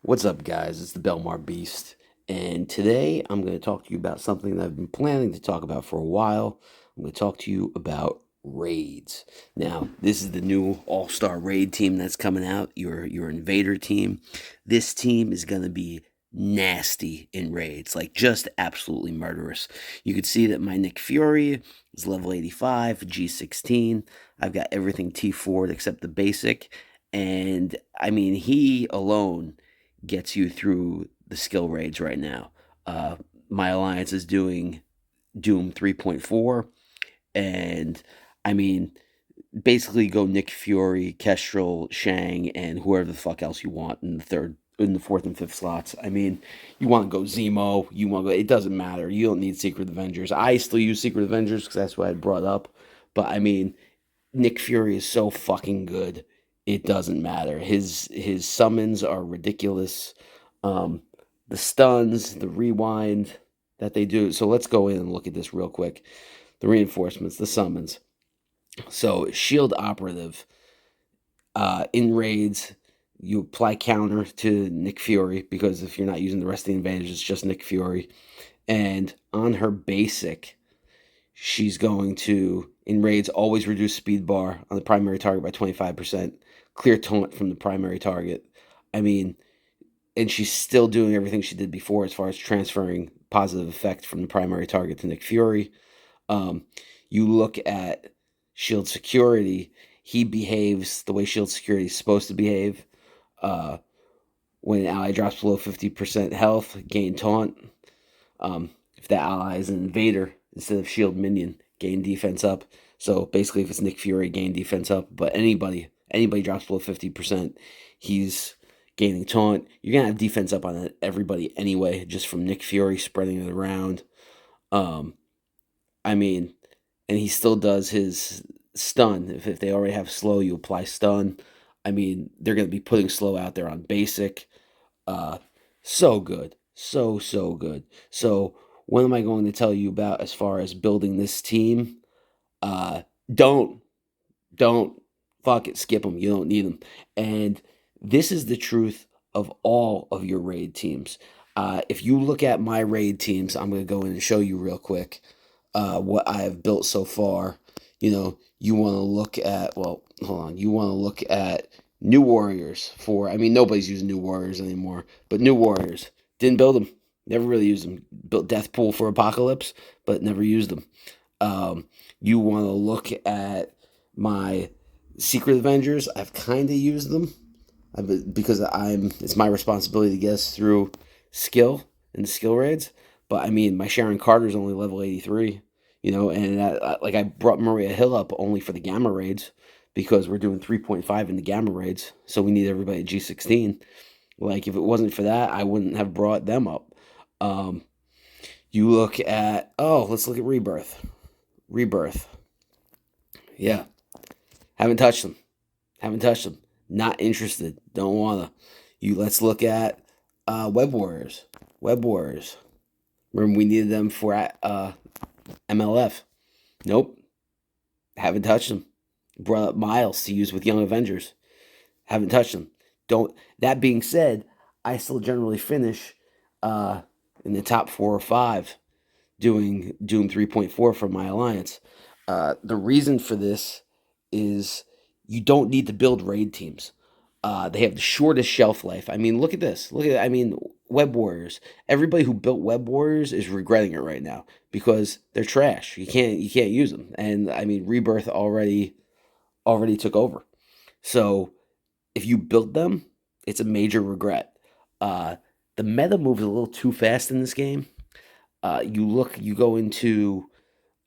What's up, guys? It's the Belmar Beast, and today I'm going to talk to you about something that I've been planning to talk about for a while. I'm going to talk to you about raids. Now, this is the new all-star raid team that's coming out, your Invader team. This team is going to be nasty in raids, like just absolutely murderous. You could see that my Nick Fury is level 85, G16. I've got everything T4 except the basic, and I mean, he alone gets you through the skill raids right now. Uh, my alliance is doing Doom 3.4, and I mean, basically go Nick Fury, Kestrel, Shang, and whoever the fuck else you want in the fourth and fifth slots. I mean, you want to go Zemo, you want to go. It doesn't matter. You don't need Secret Avengers. I still use Secret Avengers because that's what I brought up. But I mean, Nick Fury is so fucking good. It doesn't matter. His summons are ridiculous. Um, the stuns, the rewind that they do. So let's go in and look at this real quick. The reinforcements, the summons. So shield operative in raids, you apply counter to Nick Fury because if you're not using the rest of the advantage, it's just Nick Fury. And on her basic, she's going to, in raids, always reduce speed bar on the primary target by 25%, clear taunt from the primary target. I mean, and she's still doing everything she did before as far as transferring positive effect from the primary target to Nick Fury. Um, you look at Shield Security, he behaves the way Shield Security is supposed to behave. Uh, when an ally drops below 50% health, gain taunt. If that ally is an invader instead of shield minion, gain defense up. So basically, if it's Nick Fury, gain defense up. But anybody drops below 50%, he's gaining taunt. You're gonna have defense up on everybody anyway, just from Nick Fury spreading it around. Um, I mean, and he still does his stun. If they already have slow, you apply stun. I mean, they're gonna be putting slow out there on basic. Uh, so good. So good. So, what am I going to tell you about as far as building this team? Uh, don't, don't, fuck it, skip them. You don't need them. And this is the truth of all of your raid teams. If you look at my raid teams, I'm going to go in and show you real quick what I have built so far. You want to look at, well, hold on. You want to look at New Warriors for, I mean, nobody's using New Warriors anymore, but New Warriors. Didn't build them. Never really used them. Built Deathpool for Apocalypse, but never used them. You want to look at my Secret Avengers. I've kind of used them because it's my responsibility to get us through skill and skill raids. But I mean, my Sharon Carter's only level 83, and like I brought Maria Hill up only for the gamma raids because we're doing 3.5 in the gamma raids, so we need everybody at G16. Like if it wasn't for that, I wouldn't have brought them up. Um, you look at let's look at Rebirth. Rebirth, yeah, haven't touched them. Haven't touched them. Not interested. Don't wanna. Let's look at Web Warriors. Web Warriors. Remember we needed them for MLF. Nope. Haven't touched them. Brought up Miles to use with Young Avengers. Haven't touched them. Don't. That being said, I still generally finish in the top 4 or 5 doing Doom 3.4 for my alliance. The reason for this is you don't need to build raid teams. They have the shortest shelf life. I mean, look at this. I mean, Web Warriors. Everybody who built Web Warriors is regretting it right now because they're trash. You can't use them. And I mean, Rebirth already took over. So if you built them, it's a major regret. Uh, the meta moves a little too fast in this game. You go into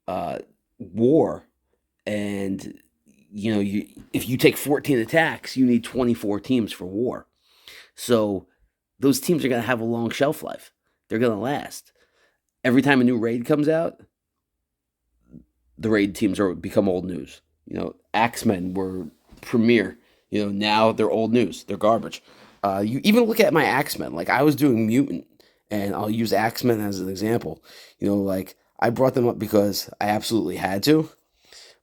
uh, war, and if you take 14 attacks, you need 24 teams for war. So those teams are going to have a long shelf life. They're going to last. Every time a new raid comes out, the raid teams become old news. Axemen were premier. Now they're old news. They're garbage. You even look at my Axemen. Like I was doing mutant, and I'll use Axemen as an example. Like I brought them up because I absolutely had to.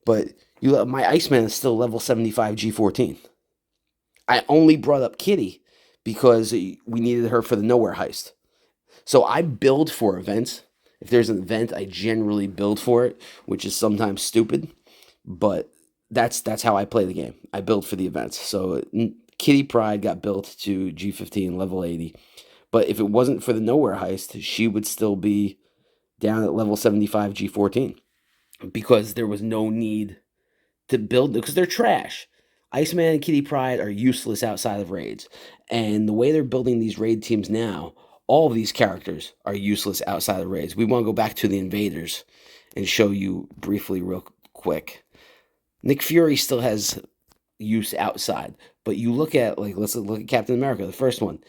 But my Iceman is still level 75 G14. I only brought up Kitty because we needed her for the nowhere heist. So I build for events. If there's an event, I generally build for it, which is sometimes stupid, but that's how I play the game. I build for the events. So Kitty Pryde got built to G15 level 80, but if it wasn't for the nowhere heist, she would still be down at level 75 G14 because there was no need to build because they're trash. Iceman and Kitty Pryde are useless outside of raids. And the way they're building these raid teams now, all of these characters are useless outside of raids. We want to go back to the Invaders and show you briefly, real quick. Nick Fury still has use outside, but you look at, like, let's look at Captain America, the first one.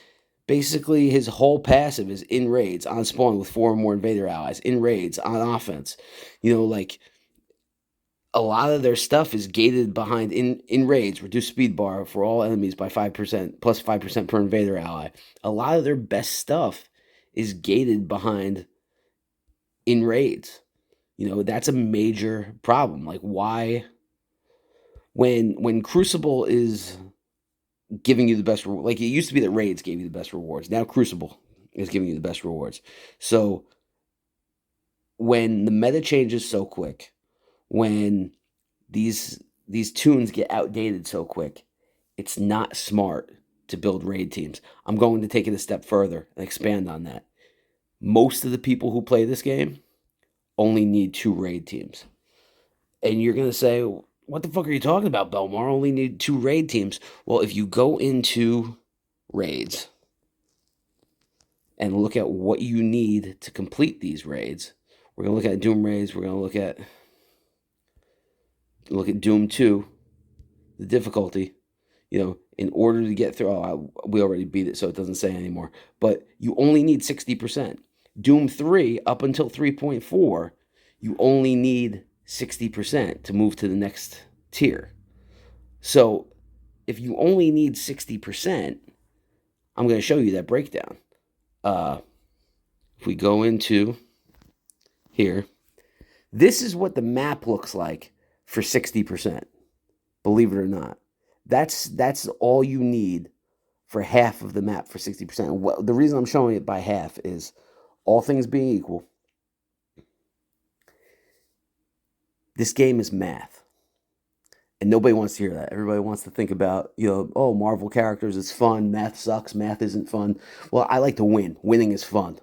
Basically, his whole passive is in raids, on spawn with 4 or more Invader allies, in raids, on offense. Like, a lot of their stuff is gated behind in raids, reduce speed bar for all enemies by 5%, plus 5% per Invader ally. A lot of their best stuff is gated behind in raids. That's a major problem. Like, why, when Crucible is giving you the best, like, it used to be that raids gave you the best rewards. Now Crucible is giving you the best rewards. So when the meta changes so quick, when these tunes get outdated so quick, it's not smart to build raid teams. I'm going to take it a step further and expand on that. Most of the people who play this game only need 2 raid teams. And you're going to say, what the fuck are you talking about, Belmar? Only need 2 raid teams. Well, if you go into raids and look at what you need to complete these raids, we're going to look at Doom raids, we're going to look at Doom 2, the difficulty. In order to get through, we already beat it, so it doesn't say anymore. But you only need 60%. Doom 3, up until 3.4, you only need 60% to move to the next tier. So if you only need 60%, I'm going to show you that breakdown. If we go into here, this is what the map looks like for 60%. Believe it or not. That's all you need for half of the map for 60%. The reason I'm showing it by half is, all things being equal, this game is math. And nobody wants to hear that. Everybody wants to think about, oh, Marvel characters, it's fun. Math sucks. Math isn't fun. Well, I like to win. Winning is fun.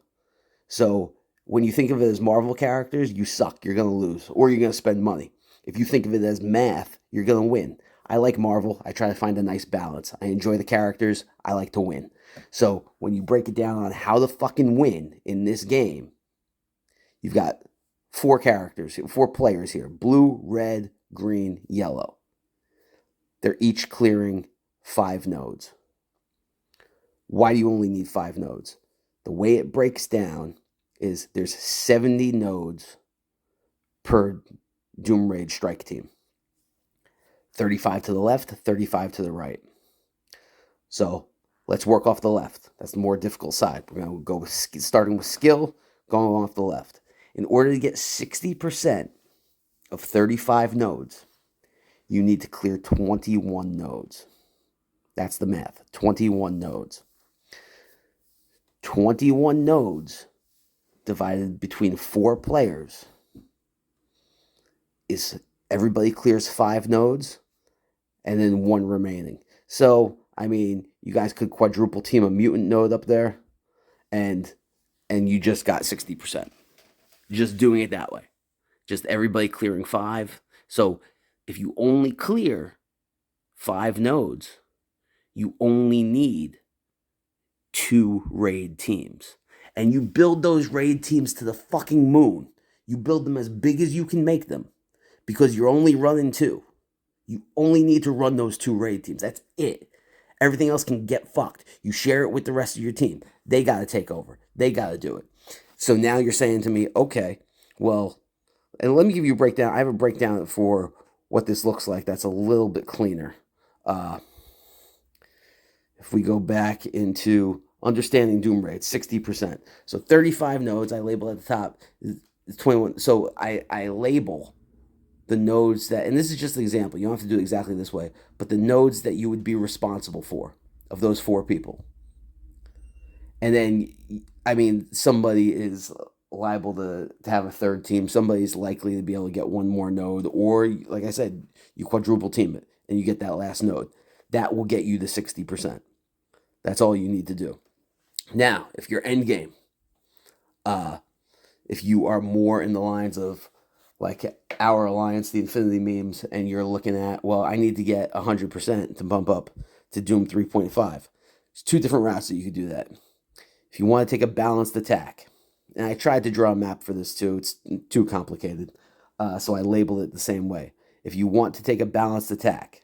So when you think of it as Marvel characters, you suck. You're going to lose. Or you're going to spend money. If you think of it as math, you're going to win. I like Marvel. I try to find a nice balance. I enjoy the characters. I like to win. So when you break it down on how to fucking win in this game, you've got 4 characters, 4 players here. Blue, red, green, yellow. They're each clearing 5 nodes. Why do you only need 5 nodes? The way it breaks down is there's 70 nodes per Doom Raid strike team. 35 to the left, 35 to the right. So let's work off the left. That's the more difficult side. We're going to go starting with skill, going off the left. In order to get 60% of 35 nodes, you need to clear 21 nodes. That's the math. 21 nodes. 21 nodes divided between 4 players is everybody clears 5 nodes and then 1 remaining. So, you guys could quadruple team a mutant node up there and you just got 60%. Just doing it that way. Just everybody clearing 5. So if you only clear 5 nodes, you only need 2 raid teams. And you build those raid teams to the fucking moon. You build them as big as you can make them because you're only running 2. You only need to run those 2 raid teams. That's it. Everything else can get fucked. You share it with the rest of your team. They got to take over. They got to do it. So now you're saying to me, okay, well, and let me give you a breakdown. I have a breakdown for what this looks like that's a little bit cleaner. If we go back into understanding Doom Raid, 60%. So 35 nodes I label at the top. 21. So I label the nodes that, and this is just an example. You don't have to do it exactly this way, but the nodes that you would be responsible for of those 4 people. And then, I mean, somebody is liable to have a third team. Somebody's likely to be able to get one more node, or like I said, you quadruple team it and you get that last node. That will get you the 60%. That's all you need to do. Now, if your end game, uh, if you are more in the lines of like our alliance, the Infinity memes, and you're looking at, well, I need to get 100% to bump up to Doom 3.5. There's two different routes that you could do that. If you want to take a balanced attack, and I tried to draw a map for this too, it's too complicated, so I labeled it the same way. If you want to take a balanced attack,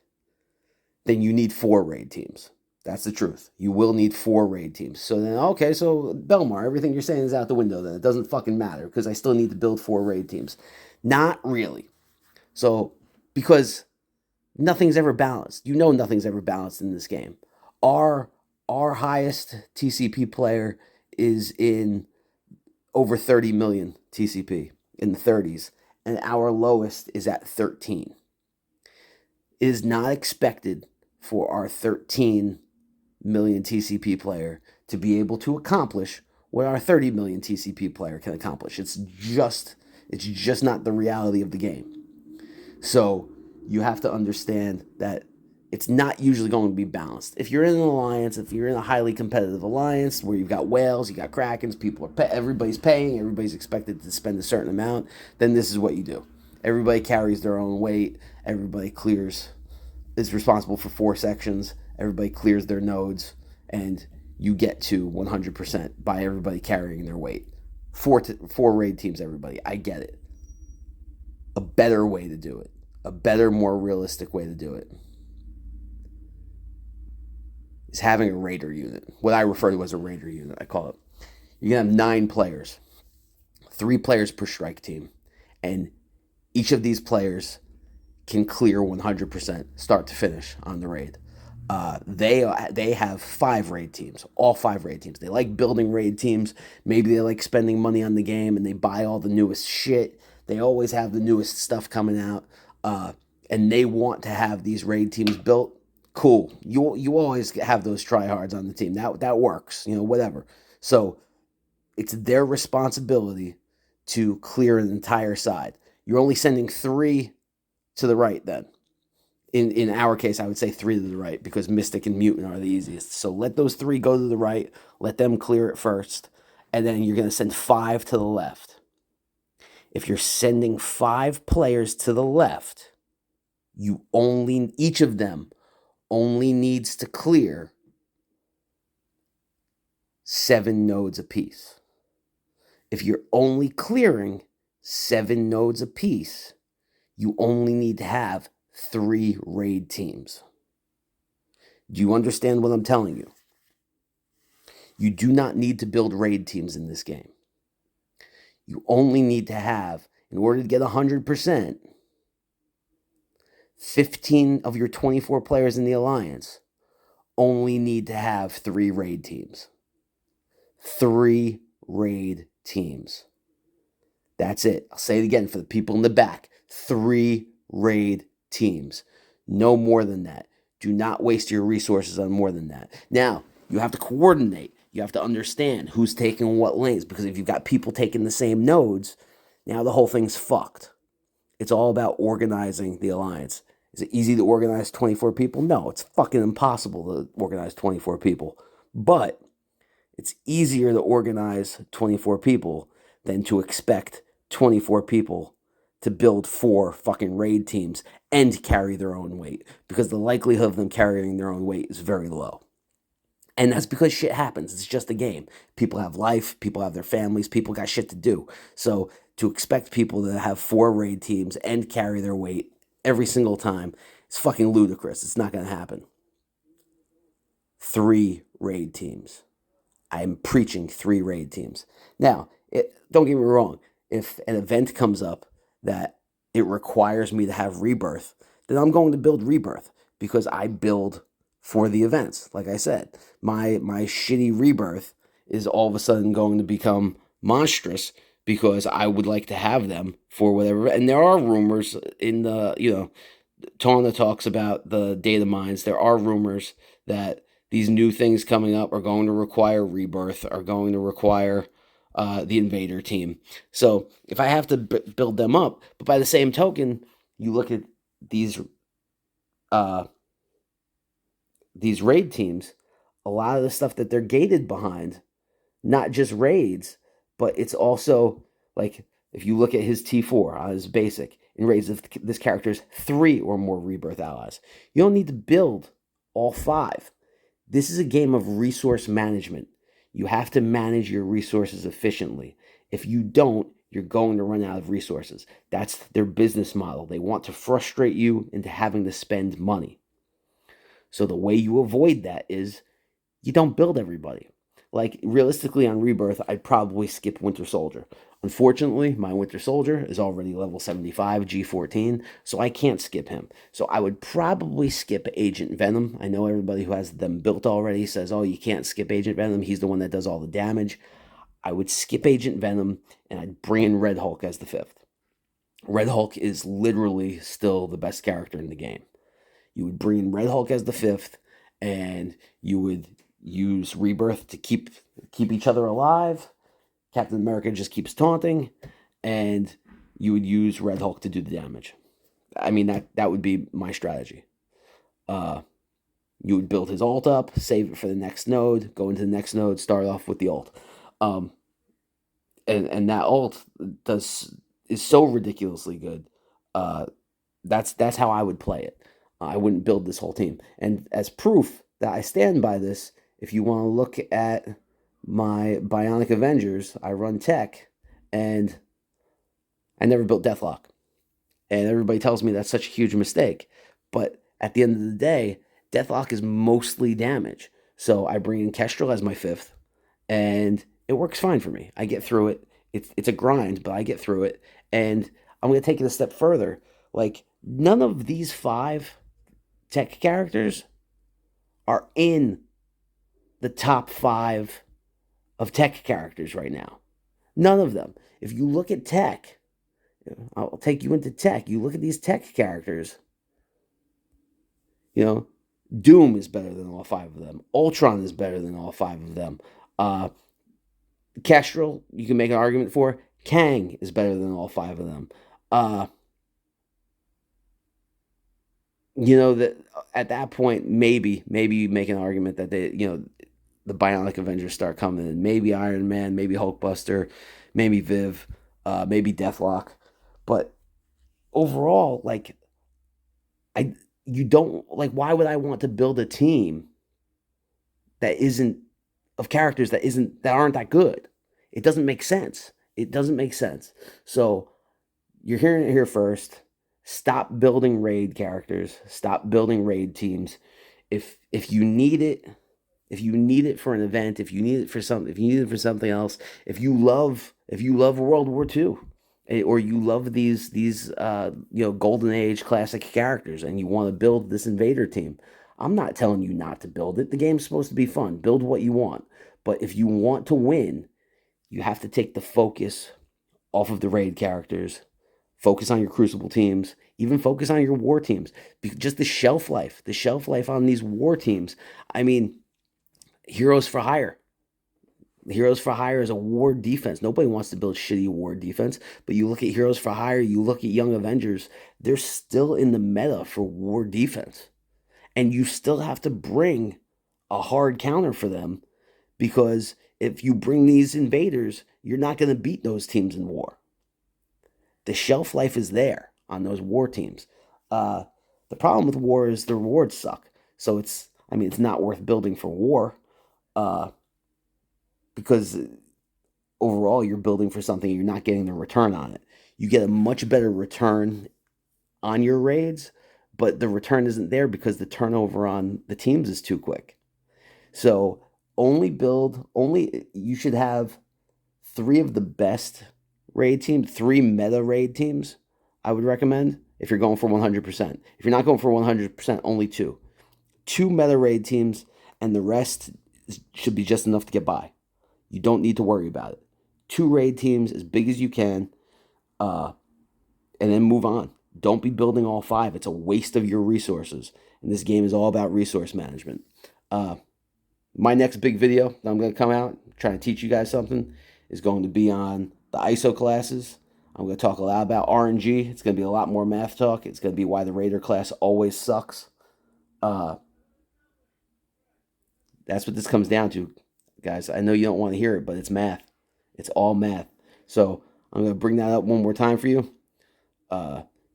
then you need 4 raid teams. That's the truth. You will need 4 raid teams. So then, okay, so Belmar, everything you're saying is out the window then. It doesn't fucking matter because I still need to build 4 raid teams. Not really. So, because nothing's ever balanced. You know nothing's ever balanced in this game. Our our highest TCP player is in over 30 million TCP in the 30s, and our lowest is at 13. It is not expected for our 13 million TCP player to be able to accomplish what our 30 million TCP player can accomplish. It's just not the reality of the game. So you have to understand that it's not usually going to be balanced. If you're in an alliance, if you're in a highly competitive alliance where you've got whales, you got krakens, everybody's paying, everybody's expected to spend a certain amount, then this is what you do. Everybody carries their own weight. Everybody is responsible for 4 sections. Everybody clears their nodes, and you get to 100% by everybody carrying their weight. 4 raid teams, everybody. I get it. A better way to do it. A better, more realistic way to do it is having a raider unit. What I refer to as a raider unit, I call it. You're going to have 9 players, 3 players per strike team, and each of these players can clear 100% start to finish on the raid. They have 5 raid teams, all 5 raid teams. They like building raid teams. Maybe they like spending money on the game and they buy all the newest shit. They always have the newest stuff coming out, and they want to have these raid teams built. Cool. You always have those tryhards on the team. That works. Whatever. So it's their responsibility to clear an entire side. You're only sending 3 to the right then. In our case, I would say 3 to the right because Mystic and Mutant are the easiest. So let those 3 go to the right. Let them clear it first. And then you're going to send 5 to the left. If you're sending 5 players to the left, each of them only needs to clear 7 nodes apiece. If you're only clearing 7 nodes apiece, you only need to have 3 raid teams. Do you understand what I'm telling you? You do not need to build raid teams in this game. You only need to have, in order to get 100%, 15 of your 24 players in the alliance only need to have 3 raid teams. 3 raid teams. That's it. I'll say it again for the people in the back. 3 raid teams. No more than that. Do not waste your resources on more than that. Now, you have to coordinate. You have to understand who's taking what lanes, because if you've got people taking the same nodes, now the whole thing's fucked. It's all about organizing the alliance. Is it easy to organize 24 people? No, it's fucking impossible to organize 24 people. But it's easier to organize 24 people than to expect 24 people to build 4 fucking raid teams and carry their own weight, because the likelihood of them carrying their own weight is very low. And that's because shit happens. It's just a game. People have life. People have their families. People got shit to do. So to expect people to have 4 raid teams and carry their weight every single time is fucking ludicrous. It's not going to happen. 3 raid teams. I'm preaching 3 raid teams. Now, don't get me wrong. If an event comes up that it requires me to have Rebirth, then I'm going to build Rebirth because I build for the events. Like I said, my shitty Rebirth is all of a sudden going to become monstrous because I would like to have them for whatever. And there are rumors in the, Tawna talks about the data mines. There are rumors that these new things coming up are going to require rebirth, are going to require the Invader team. So if I have to build them up, but by the same token, you look at these uh, these raid teams, a lot of the stuff that they're gated behind, not just raids, but it's also like if you look at his T4 on his basic in raids, if this character is 3 or more rebirth allies, you don't need to build all 5. This is a game of resource management. You have to manage your resources efficiently. If you don't, you're going to run out of resources. That's their business model. They want to frustrate you into having to spend money. So the way you avoid that is you don't build everybody. Like realistically on Rebirth, I'd probably skip Winter Soldier. Unfortunately, my Winter Soldier is already level 75, G14, so I can't skip him. So I would probably skip Agent Venom. I know everybody who has them built already says, oh, you can't skip Agent Venom. He's the one that does all the damage. I would skip Agent Venom and I'd bring in Red Hulk as the 5th. Red Hulk is literally still the best character in the game. You would bring in Red Hulk as the 5th, and you would use Rebirth to keep each other alive. Captain America just keeps taunting, and you would use Red Hulk to do the damage. I mean that would be my strategy. You would build his ult up, save it for the next node, go into the next node, start off with the ult. Um, and that ult is so ridiculously good. Uh, that's how I would play it. I wouldn't build this whole team. And as proof that I stand by this, if you want to look at my Bionic Avengers, I run tech, and I never built Deathlock. And everybody tells me that's such a huge mistake. But at the end of the day, Deathlock is mostly damage. So I bring in Kestrel as my 5th, and it works fine for me. I get through it. It's a grind, but I get through it. And I'm going to take it a step further. Like, none of these 5 tech characters are in the top 5 of tech characters right now. None of them. If you look at tech, I'll take you into tech. You look at these tech characters, you know, Doom is better than all 5 of them. Ultron is better than all 5 of them. Kestrel, you can make an argument for. Kang is better than all 5 of them. That at that point, maybe you make an argument that the Bionic Avengers start coming in. Maybe Iron Man, maybe Hulkbuster, maybe Viv, maybe Deathlock. But overall, like you don't like. Why would I want to build a team that isn't of characters that aren't that good? It doesn't make sense. It doesn't make sense. So you're hearing it here first. Stop building raid characters. Stop building raid teams. If you need it, if you need it for an event, if you need it for something, if you need it for something else, if you love World War II, or you love these Golden Age classic characters, and you want to build this Invader team, I'm not telling you not to build it. The game's supposed to be fun. Build what you want. But if you want to win, you have to take the focus off of the raid characters. Focus on your Crucible teams. Even focus on your war teams. Just the shelf life on these war teams. I mean, Heroes for Hire. Heroes for Hire is a war defense. Nobody wants to build shitty war defense. But you look at Heroes for Hire, you look at Young Avengers, they're still in the meta for war defense. And you still have to bring a hard counter for them, because if you bring these invaders, you're not going to beat those teams in war. The shelf life is there on those war teams. The problem with war is the rewards suck. So it's not worth building for war, because overall you're building for something and you're not getting the return on it. You get a much better return on your raids, but the return isn't there because the turnover on the teams is too quick. So you should have 3 of the best raid teams, 3 meta raid teams, I would recommend, if you're going for 100%. If you're not going for 100%, only 2. 2 meta raid teams, and the rest should be just enough to get by. You don't need to worry about it. 2 raid teams, as big as you can, and then move on. Don't be building all 5. It's a waste of your resources. And this game is all about resource management. My next big video that I'm going to come out, trying to teach you guys something, is going to be on the ISO classes. I'm going to talk a lot about RNG. It's going to be a lot more math talk. It's going to be why the Raider class always sucks. That's what this comes down to, guys. I know you don't want to hear it, but it's math. It's all math. So I'm going to bring that up one more time for you.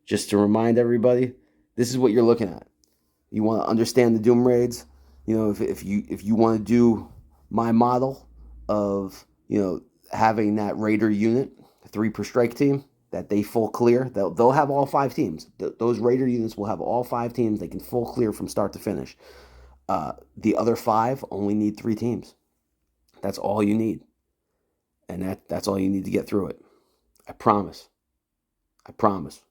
Just to remind everybody, this is what you're looking at. You want to understand the Doom raids. You know, if you want to do my model of, you know, having that Raider unit, 3 per strike team, that they full clear, they'll have all 5 teams. Those Raider units will have all 5 teams. They can full clear from start to finish. The other 5 only need 3 teams. That's all you need, and that's all you need to get through it. I promise. I promise.